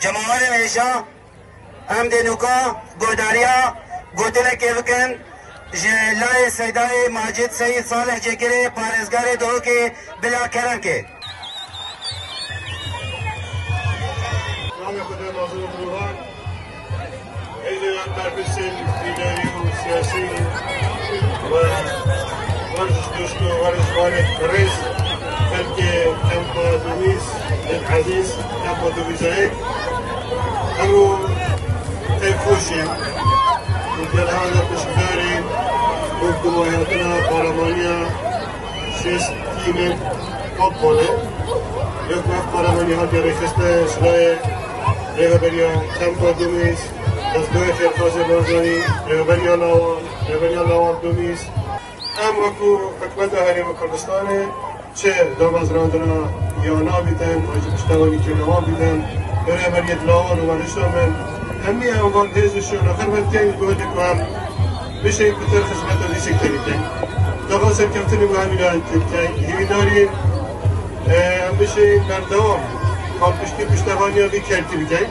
جماعت میشا هم دنوکا گوداریا گوتل کیوکن جلای سیدای ماجد سید صالح جگری پارزگار دو کے بلا کرن کے مرکز اداری و سیاسی و ورزش دوست و ورزشکار رئیس بلکه کمپا دومیز العزیز کمپا دومیزایی همو تیفوشی در هذا بشكاري وجمهوريتنا برلمانية شيست تيم قبله يوقف برلماني هذا رئيسته شلاه رهبريا كمبا دوميس دستگاه خیرخواست بازاری رهبريا لاوان دوميس ام وکو حکومت حریم کردستانه چه داماز راندنا یا نابیدن و پشتوانی که نوان بیدن رهبریت لاوان و ورشتامن همه اوان دیزشون آخر وقت که گوهده که هم بشه این کتر خدمت رو دیشک تریدن داخل سرکفتنی با همین هیویدارین هم بشه این بردوام کام پشتوانی ها بی کرتی بگن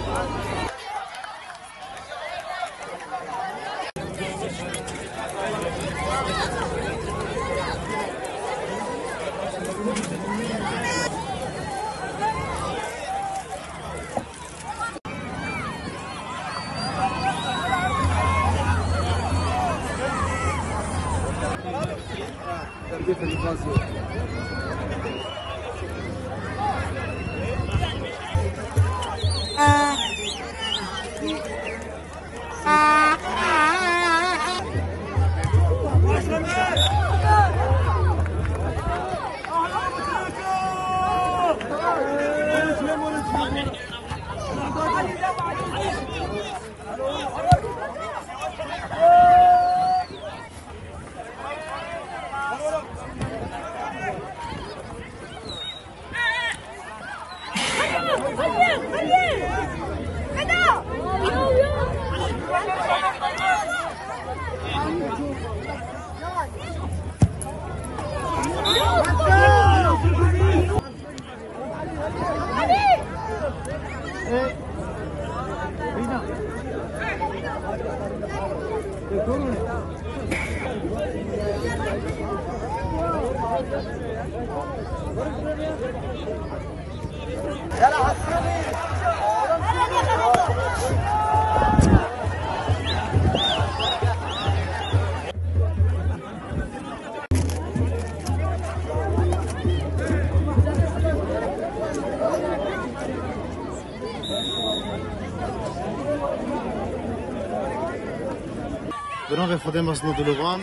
بنام خود مسنود دلوان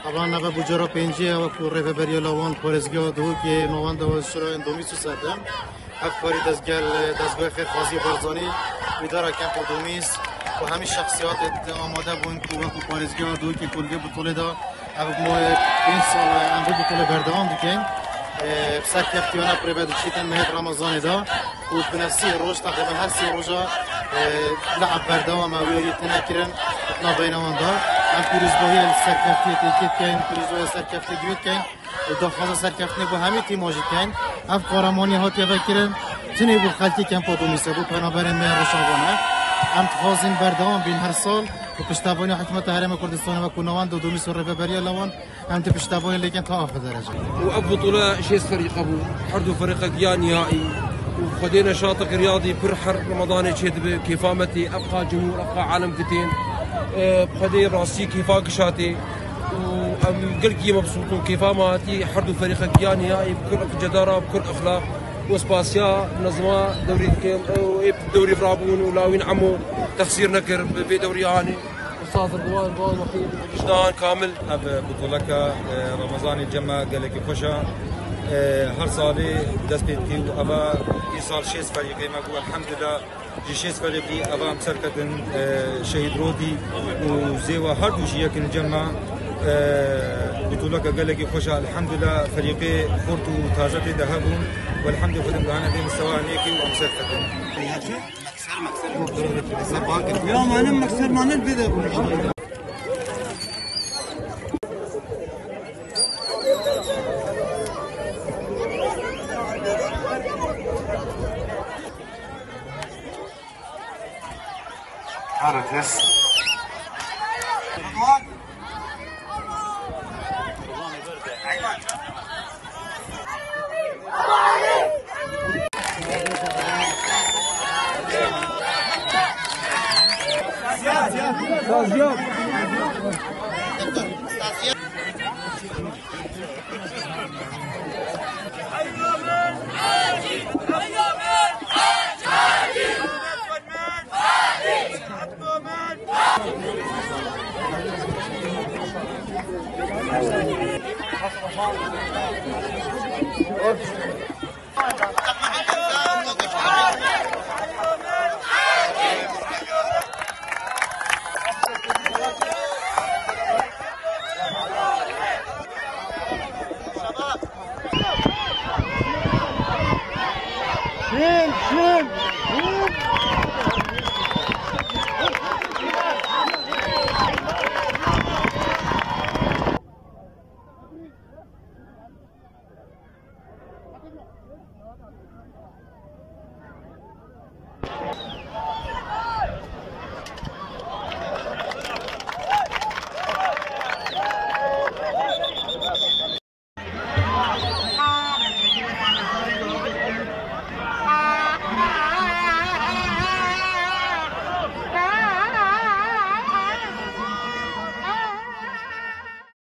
اوان نبا بجرا پنجی و کوره و بری لوان پرزگاه دو که نوان دو شروع اندومی سو سردم افکاری دستگاه خیرخواسی برزانی اداره کمپ دومیز و همین شخصیات آماده بودن که وقت پرزگاه دو که کلگه بطوله دا ما 5 سال امروز بطوله بردوام دیگه سرکفتیانه پریبد چیتن مهد رمضان دا و بنفسی روز تقریبا هر 3 روزا لعب بردوام و یتنکرن اتنا بینوان دا هم پیروزباهی سرکفتی تیکت کن پیروزباهی سرکفتی دوید کن و داخل سرکفتی با همه تیم آجید کن اف قارمانی ها تیوه کرن تنی بو خلطی کن پا دومیسه بو پنابرین مهر روشنوانه هم تخوازین بردوام بین هر سال و پشتوانی حکومت حرم کردستان و کنوان دو دومیس و رهبری لوان هم پشتوانی لیکن تا آخر درجه و بطولة شيء فريق ابو حردو فريقك يا نهائي وخدينا شاطئ رياضي برحر رمضاني شد كيفامتي ابقى جمهور ابقى عالم كتين بخدي راسي كيفاك شاتي وقلقي مبسوطون كيفاماتي حردو فريقك يا نهائي بكل جدارة بكل اخلاق وسباسيا نظمة دوري فرابون ولاوين عمو تخسير نكر بدوري هاني استاذ رضوان وحيد وجدان كامل اب بطولك رمضان الجمع قالك خوشا هر سالي دست بيتي وابا ايصال شيس فريقي ما هو الحمد لله جي شيس فريقي ابا مسركتن شهيد رودي وزيوا هر دوشي يكن الجمع بطولك قالك خوشا الحمد لله فريقي خورتو تازتي ذهبون والحمد لله خدم دهانا دي مستوى نيكي ومسركتن يا معلم مكسر ما نلبي نفس